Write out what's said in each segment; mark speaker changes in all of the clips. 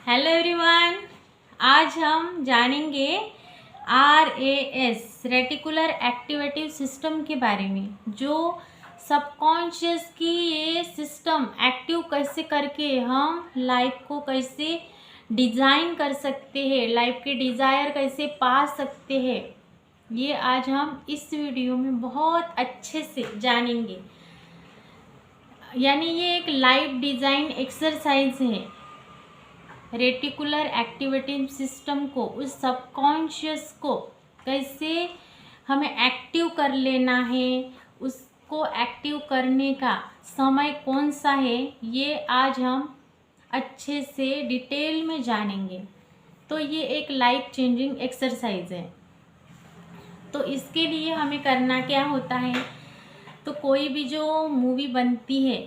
Speaker 1: Hello everyone. आज हम जानेंगे RAS रेटिकुलर एक्टिवेटिव सिस्टम के बारे में, जो सबकॉन्शियस की ये सिस्टम एक्टिव कैसे करके हम लाइफ को कैसे डिज़ाइन कर सकते हैं, लाइफ के डिज़ायर कैसे पा सकते हैं, ये आज हम इस वीडियो में बहुत अच्छे से जानेंगे। यानी ये एक लाइफ डिज़ाइन एक्सरसाइज है। रेटिकुलर एक्टिवेटिव सिस्टम को, उस सबकॉन्शियस को कैसे हमें एक्टिव कर लेना है, उसको एक्टिव करने का समय कौन सा है, ये आज हम अच्छे से डिटेल में जानेंगे। तो ये एक लाइफ चेंजिंग एक्सरसाइज है। तो इसके लिए हमें करना क्या होता है, तो कोई भी जो मूवी बनती है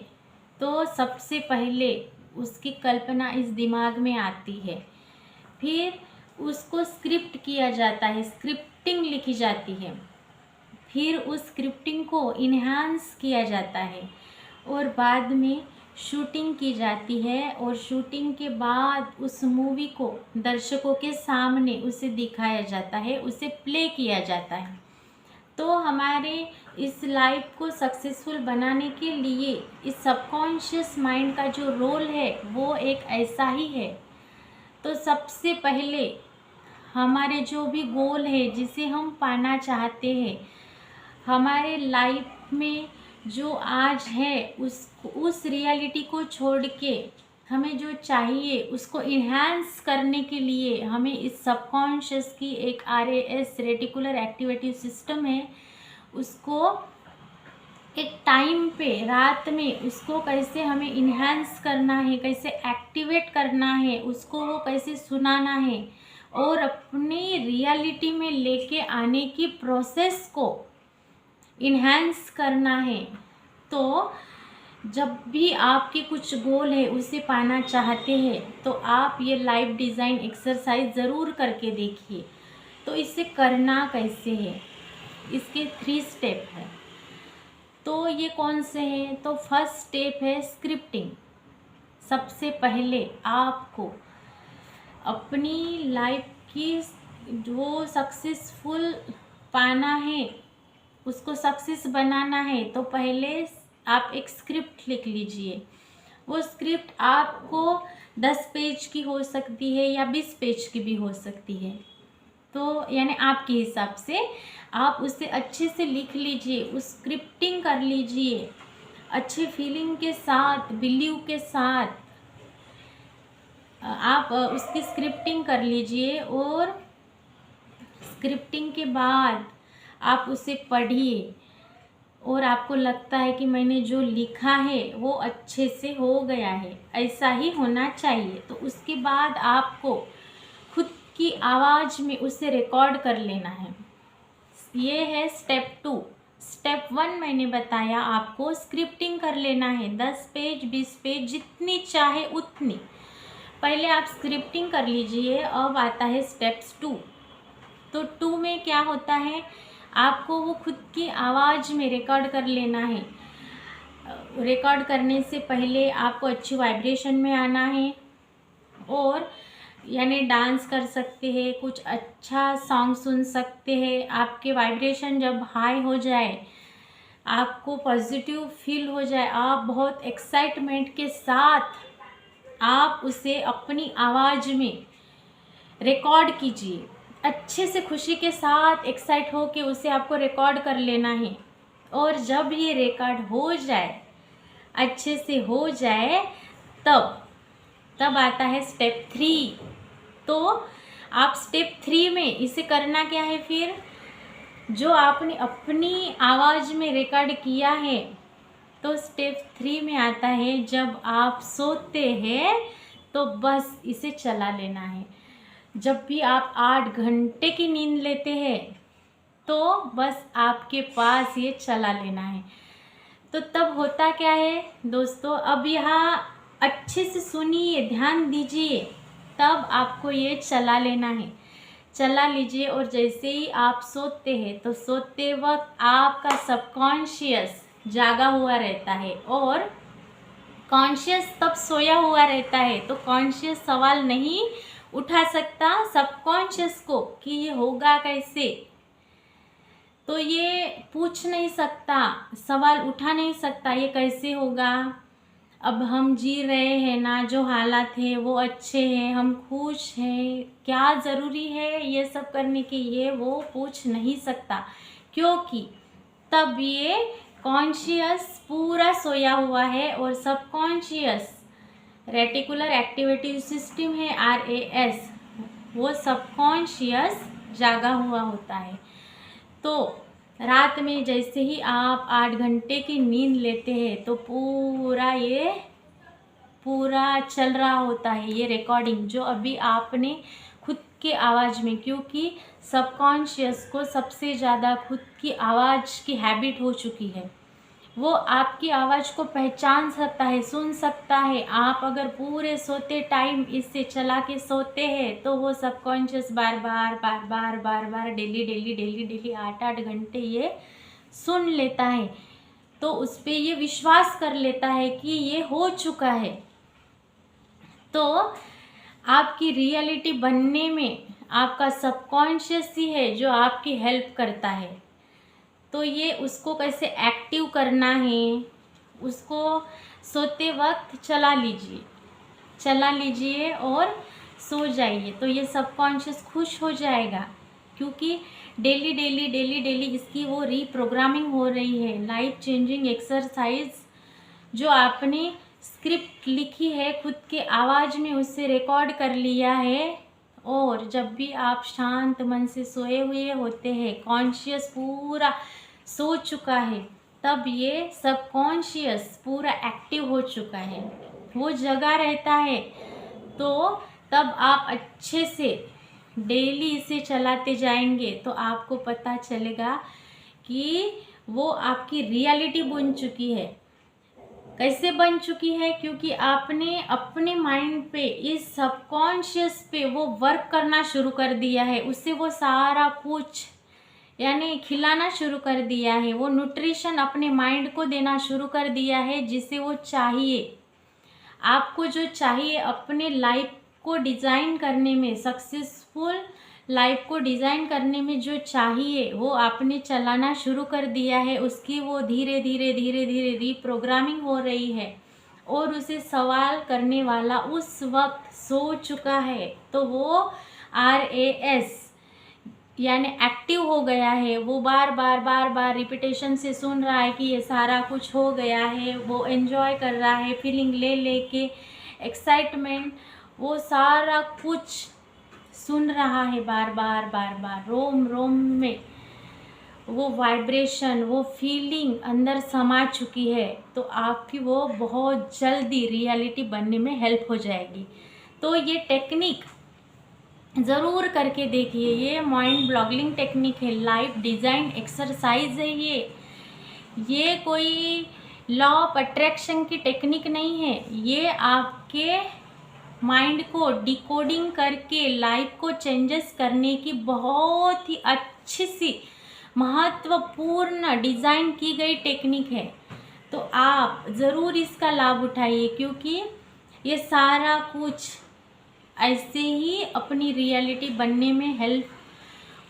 Speaker 1: तो सबसे पहले उसकी कल्पना इस दिमाग में आती है, फिर उसको स्क्रिप्ट किया जाता है, स्क्रिप्टिंग लिखी जाती है, फिर उस स्क्रिप्टिंग को इन्हांस किया जाता है और बाद में शूटिंग की जाती है। और शूटिंग के बाद उस मूवी को दर्शकों के सामने उसे दिखाया जाता है, उसे प्ले किया जाता है। तो हमारे इस लाइफ को सक्सेसफुल बनाने के लिए इस सबकॉन्शियस माइंड का जो रोल है वो एक ऐसा ही है। तो सबसे पहले हमारे जो भी गोल है, जिसे हम पाना चाहते हैं, हमारे लाइफ में जो आज है उस रियलिटी को छोड़ के हमें जो चाहिए उसको इन्हांस करने के लिए हमें इस सबकॉन्शियस की एक RAS रेटिकुलर एक्टिवेटिव सिस्टम है, उसको एक टाइम पे रात में उसको कैसे हमें इन्हांस करना है, कैसे एक्टिवेट करना है, उसको वो कैसे सुनाना है और अपनी रियलिटी में लेके आने की प्रोसेस को इन्हांस करना है। तो जब भी आपके कुछ गोल है उसे पाना चाहते हैं तो आप ये लाइफ डिज़ाइन एक्सरसाइज ज़रूर करके देखिए। तो इसे करना कैसे है, इसके 3 स्टेप है। तो ये कौन से हैं, तो फर्स्ट स्टेप है स्क्रिप्टिंग। सबसे पहले आपको अपनी लाइफ की जो सक्सेसफुल पाना है, उसको सक्सेस बनाना है, तो पहले आप एक स्क्रिप्ट लिख लीजिए। वो स्क्रिप्ट आपको 10 पेज की हो सकती है या 20 पेज की भी हो सकती है। तो यानी आपके हिसाब से आप उसे अच्छे से लिख लीजिए, उस स्क्रिप्टिंग कर लीजिए अच्छे फीलिंग के साथ, बिलीव के साथ आप उसकी स्क्रिप्टिंग कर लीजिए। और स्क्रिप्टिंग के बाद आप उसे पढ़िए और आपको लगता है कि मैंने जो लिखा है वो अच्छे से हो गया है, ऐसा ही होना चाहिए, तो उसके बाद आपको खुद की आवाज़ में उसे रिकॉर्ड कर लेना है। ये है स्टेप 2। स्टेप 1 मैंने बताया, आपको स्क्रिप्टिंग कर लेना है, 10 पेज 20 पेज जितनी चाहे उतनी। पहले आप स्क्रिप्टिंग कर लीजिए। अब आता है स्टेप्स 2। तो 2 में क्या होता है, आपको वो खुद की आवाज़ में रिकॉर्ड कर लेना है। रिकॉर्ड करने से पहले आपको अच्छी वाइब्रेशन में आना है और यानी डांस कर सकते हैं, कुछ अच्छा सॉन्ग सुन सकते हैं। आपके वाइब्रेशन जब हाई हो जाए, आपको पॉजिटिव फील हो जाए, आप बहुत एक्साइटमेंट के साथ आप उसे अपनी आवाज़ में रिकॉर्ड कीजिए। अच्छे से खुशी के साथ एक्साइट हो के उसे आपको रिकॉर्ड कर लेना है। और जब ये रिकॉर्ड हो जाए, अच्छे से हो जाए, तब आता है स्टेप 3। तो आप स्टेप 3 में इसे करना क्या है, फिर जो आपने अपनी आवाज़ में रिकॉर्ड किया है, तो स्टेप 3 में आता है जब आप सोते हैं तो बस इसे चला लेना है। जब भी आप 8 घंटे की नींद लेते हैं तो बस आपके पास ये चला लेना है। तो तब होता क्या है दोस्तों, अब यहाँ अच्छे से सुनिए, ध्यान दीजिए, तब आपको ये चला लेना है। चला लीजिए और जैसे ही आप सोते हैं तो सोते वक्त आपका सबकॉन्शियस जागा हुआ रहता है और कॉन्शियस तब सोया हुआ रहता है, तो कॉन्शियस सवाल नहीं उठा सकता सबकॉन्शियस को कि ये होगा कैसे, तो ये पूछ नहीं सकता, सवाल उठा नहीं सकता ये कैसे होगा। अब हम जी रहे हैं ना, जो हालात है वो अच्छे हैं, हम खुश हैं, क्या ज़रूरी है ये सब करने की, ये वो पूछ नहीं सकता, क्योंकि तब ये कॉन्शियस पूरा सोया हुआ है और सबकॉन्शियस रेटिकुलर एक्टिवेटिव सिस्टम है RAS, वो सबकॉन्शियस जागा हुआ होता है। तो रात में जैसे ही आप 8 घंटे की नींद लेते हैं तो पूरा चल रहा होता है ये रिकॉर्डिंग, जो अभी आपने खुद के आवाज़ में, क्योंकि सबकॉन्शियस को सबसे ज़्यादा खुद की आवाज़ की हैबिट हो चुकी है, वो आपकी आवाज़ को पहचान सकता है, सुन सकता है। आप अगर पूरे सोते टाइम इससे चला के सोते हैं तो वो सबकॉन्शियस बार बार डेली 8 घंटे ये सुन लेता है, तो उस पर ये विश्वास कर लेता है कि ये हो चुका है। तो आपकी रियलिटी बनने में आपका सबकॉन्शियस ही है जो आपकी हेल्प करता है। तो ये उसको कैसे एक्टिव करना है, उसको सोते वक्त चला लीजिए और सो जाइए, तो ये सबकॉन्शियस खुश हो जाएगा, क्योंकि डेली इसकी वो रीप्रोग्रामिंग हो रही है। लाइफ चेंजिंग एक्सरसाइज जो आपने स्क्रिप्ट लिखी है खुद के आवाज़ में, उससे रिकॉर्ड कर लिया है, और जब भी आप शांत मन से सोए हुए होते हैं, कॉन्शियस पूरा सो चुका है, तब ये सबकॉन्शियस पूरा एक्टिव हो चुका है, वो जगा रहता है। तो तब आप अच्छे से डेली इसे चलाते जाएंगे तो आपको पता चलेगा कि वो आपकी रियलिटी बन चुकी है। कैसे बन चुकी है? क्योंकि आपने अपने माइंड पे, इस सबकॉन्शियस पे वो वर्क करना शुरू कर दिया है, उससे वो सारा कुछ यानी खिलाना शुरू कर दिया है, वो न्यूट्रिशन अपने माइंड को देना शुरू कर दिया है, जिसे वो चाहिए। आपको जो चाहिए अपने लाइफ को डिज़ाइन करने में, सक्सेसफुल लाइफ को डिज़ाइन करने में जो चाहिए वो आपने चलाना शुरू कर दिया है, उसकी वो धीरे धीरे रीप्रोग्रामिंग हो रही है, और उसे सवाल करने वाला उस वक्त सो चुका है, तो वो RAS यानी एक्टिव हो गया है। वो बार बार रिपीटेशन से सुन रहा है कि ये सारा कुछ हो गया है, वो एंजॉय कर रहा है, फीलिंग ले के एक्साइटमेंट, वो सारा कुछ सुन रहा है बार बार रोम में वो वाइब्रेशन, वो फीलिंग अंदर समा चुकी है। तो आपकी वो बहुत जल्दी रियलिटी बनने में हेल्प हो जाएगी। तो ये टेक्निक ज़रूर करके देखिए, ये माइंड ब्लॉगिंग टेक्निक है, लाइफ डिज़ाइन एक्सरसाइज है। ये कोई लॉ ऑफ अट्रैक्शन की टेक्निक नहीं है, ये आपके माइंड को डिकोडिंग करके लाइफ को चेंजेस करने की बहुत ही अच्छी सी महत्वपूर्ण डिज़ाइन की गई टेक्निक है। तो आप ज़रूर इसका लाभ उठाइए, क्योंकि ये सारा कुछ ऐसे ही अपनी रियलिटी बनने में हेल्प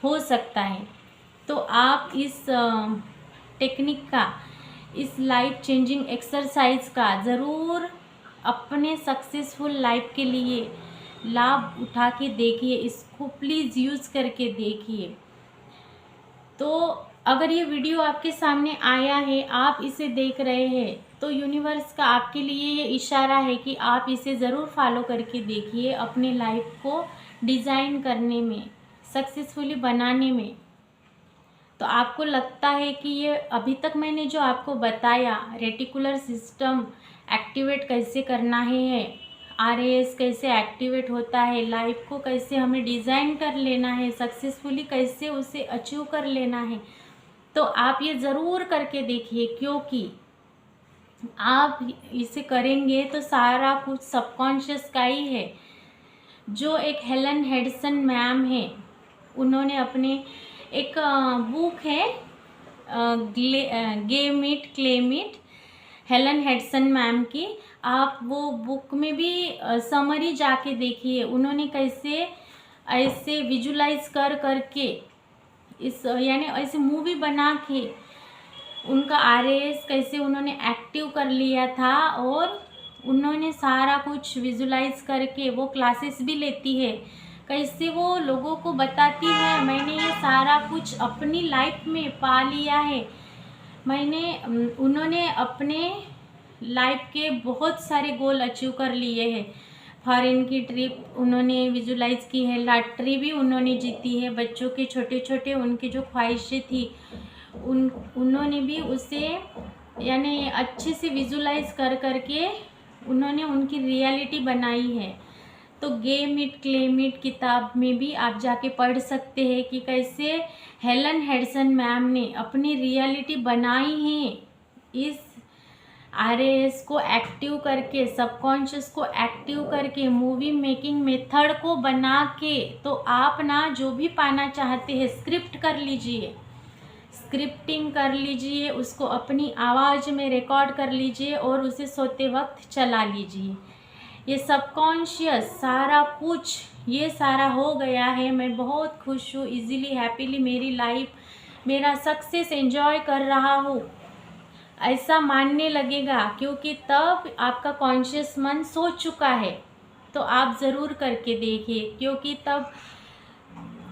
Speaker 1: हो सकता है। तो आप इस टेक्निक का, इस लाइफ चेंजिंग एक्सरसाइज का ज़रूर अपने सक्सेसफुल लाइफ के लिए लाभ उठा के देखिए, इसको प्लीज़ यूज़ करके देखिए। तो अगर ये वीडियो आपके सामने आया है, आप इसे देख रहे हैं, तो यूनिवर्स का आपके लिए ये इशारा है कि आप इसे ज़रूर फॉलो करके देखिए अपने लाइफ को डिज़ाइन करने में, सक्सेसफुली बनाने में। तो आपको लगता है कि ये अभी तक मैंने जो आपको बताया, रेटिकुलर सिस्टम एक्टिवेट कैसे करना है, RAS कैसे एक्टिवेट होता है, लाइफ को कैसे हमें डिज़ाइन कर लेना है, सक्सेसफुली कैसे उसे अचीव कर लेना है, तो आप ये ज़रूर करके देखिए। क्योंकि आप इसे करेंगे तो सारा कुछ सबकॉन्शियस का ही है। जो एक हेलन हेडसन मैम है, उन्होंने अपने एक बुक है game it claim it, Helen Hatsun ma'am की। आप वो बुक में भी समरी जाके देखिए, उन्होंने कैसे ऐसे विजुलाइज कर करके इस यानी ऐसे मूवी बना के उनका आरएएस कैसे उन्होंने एक्टिव कर लिया था, और उन्होंने सारा कुछ विजुलाइज करके वो क्लासेस भी लेती है, कैसे वो लोगों को बताती है मैंने ये सारा कुछ अपनी लाइफ में पा लिया है। उन्होंने अपने लाइफ के बहुत सारे गोल अचीव कर लिए हैं। फॉरेन की ट्रिप उन्होंने विजुलाइज की है, लॉटरी भी उन्होंने जीती है, बच्चों के छोटे छोटे उनकी जो ख्वाहिशें थी उन्होंने भी उसे यानी अच्छे से विजुलाइज कर करके उन्होंने उनकी रियलिटी बनाई है। तो गेम इट क्लेम इट किताब में भी आप जाके पढ़ सकते हैं कि कैसे हेलन हेडसन मैम ने अपनी रियलिटी बनाई है, इस आरएएस को एक्टिव करके, सबकॉन्शियस को एक्टिव करके, मूवी मेकिंग मेथड को बना के। तो आप ना जो भी पाना चाहते हैं स्क्रिप्ट कर लीजिए, स्क्रिप्टिंग कर लीजिए, उसको अपनी आवाज़ में रिकॉर्ड कर लीजिए और उसे सोते वक्त चला लीजिए। ये सबकॉन्शियस सारा कुछ ये सारा हो गया है। मैं बहुत खुश हूँ, इजीली हैप्पीली मेरी लाइफ, मेरा सक्सेस एंजॉय कर रहा हूँ, ऐसा मानने लगेगा, क्योंकि तब आपका कॉन्शियस मन सो चुका है। तो आप ज़रूर करके देखिए, क्योंकि तब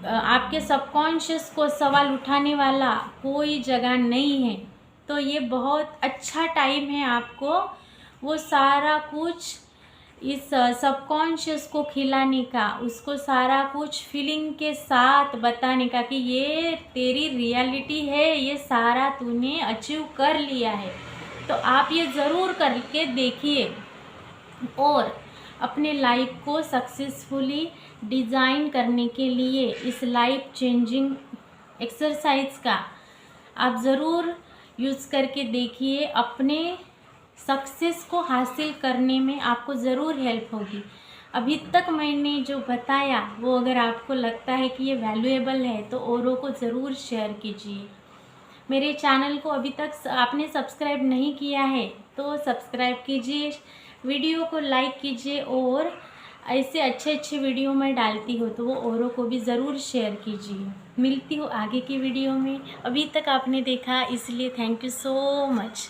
Speaker 1: आपके सबकॉन्शियस को सवाल उठाने वाला कोई जगह नहीं है। तो ये बहुत अच्छा टाइम है आपको वो सारा कुछ इस सबकॉन्शियस को खिलाने का, उसको सारा कुछ फीलिंग के साथ बताने का कि ये तेरी रियलिटी है, ये सारा तूने अचीव कर लिया है। तो आप ये ज़रूर करके देखिए और अपने लाइफ को सक्सेसफुली डिज़ाइन करने के लिए इस लाइफ चेंजिंग एक्सरसाइज का आप ज़रूर यूज़ करके देखिए। अपने सक्सेस को हासिल करने में आपको ज़रूर हेल्प होगी। अभी तक मैंने जो बताया वो अगर आपको लगता है कि ये वैल्यूएबल है तो औरों को ज़रूर शेयर कीजिए। मेरे चैनल को अभी तक आपने सब्सक्राइब नहीं किया है तो सब्सक्राइब कीजिए, वीडियो को लाइक कीजिए, और ऐसे अच्छे अच्छे वीडियो मैं डालती हूँ तो वो औरों को भी ज़रूर शेयर कीजिए। मिलती हूँ आगे की वीडियो में। अभी तक आपने देखा इसलिए थैंक यू सो मच।